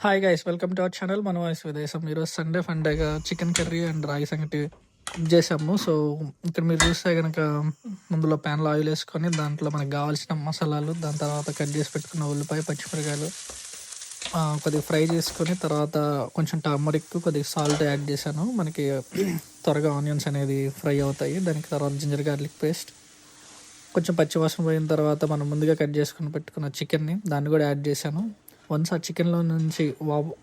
Hi guys, welcome to our channel మన voice విదేశం. ఈరోజు Sunday ఫండేగా chicken curry and రాగి సంగటి చేసాము. సో ఇక్కడ మీరు చూస్తే కనుక ముందులో ప్యాన్లో ఆయిల్ వేసుకొని దాంట్లో మనకు కావాల్సిన మసాలాలు, దాని తర్వాత కట్ చేసి పెట్టుకున్న ఉల్లిపాయ, పచ్చిమిరకాయలు కొద్దిగా ఫ్రై చేసుకొని తర్వాత కొంచెం టర్మరిక్, కొద్దిగా సాల్ట్ యాడ్ చేశాను. మనకి త్వరగా ఆనియన్స్ అనేది ఫ్రై అవుతాయి. దానికి తర్వాత జింజర్ గార్లిక్ పేస్ట్, కొంచెం పచ్చివాసన పోయిన తర్వాత మనం ముందుగా కట్ చేసుకుని పెట్టుకున్న చికెన్ని దాన్ని కూడా యాడ్ చేశాను. వన్స్ ఆ చికెన్లో నుంచి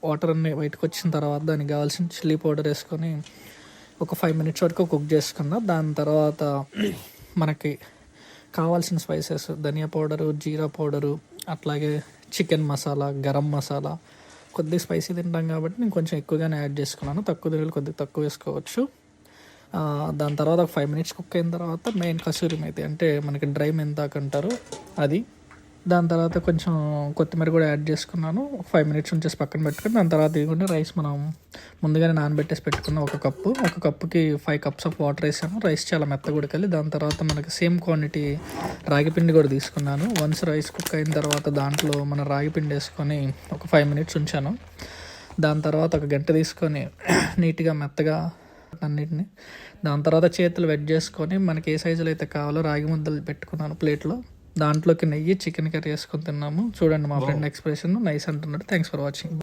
వాటర్ అన్ని బయటకు వచ్చిన తర్వాత దానికి కావాల్సిన చిల్లీ పౌడర్ వేసుకొని ఒక 5 minutes వరకు కుక్ చేసుకున్నా. దాని తర్వాత మనకి కావాల్సిన స్పైసెస్ ధనియా పౌడరు, జీరా పౌడరు, అట్లాగే చికెన్ మసాలా, గరం మసాలా. కొద్దిగా స్పైసీ తింటాం కాబట్టి నేను కొంచెం ఎక్కువగానే యాడ్ చేసుకున్నాను. తక్కువ తిరిగి కొద్దిగా తక్కువ వేసుకోవచ్చు. దాని తర్వాత ఒక 5 minutes కుక్ అయిన తర్వాత మెయిన్ కసూరి మేతి, అంటే మనకి డ్రై మెంతాకు అంటారు, అది. దాని తర్వాత కొంచెం కొత్తిమీర కూడా యాడ్ చేసుకున్నాను. 5 minutes ఉంచేసి పక్కన పెట్టుకుని దాని తర్వాత ఇదిగోండి రైస్ మనం ముందుగానే నానబెట్టేసి పెట్టుకున్నాం. ఒక కప్పుకి 5 cups ఆఫ్ వాటర్ వేసాను. రైస్ చాలా మెత్తగా ఉడకాలి. దాని తర్వాత మనకి సేమ్ క్వాంటిటీ రాగి పిండి కూడా తీసుకున్నాను. వన్స్ రైస్ కుక్ అయిన తర్వాత దాంట్లో మన రాగి పిండి వేసుకొని ఒక 5 minutes ఉంచాను. దాని తర్వాత ఒక గంట తీసుకొని నీట్గా మెత్తగా అన్నిటిని దాని తర్వాత చేతులు వెట్ చేసుకొని మనకి ఏ సైజులో అయితే కావాలో రాగి ముద్దలు పెట్టుకున్నాను ప్లేట్లో. దాంట్లోకి నెయ్యి, చికెన్ కర్రీ వేసుకొని తిన్నాము. చూడండి మా ఫ్రెండ్ ఎక్స్ప్రెషన్ నైస్ అంటున్నాడు. Thanks for watching.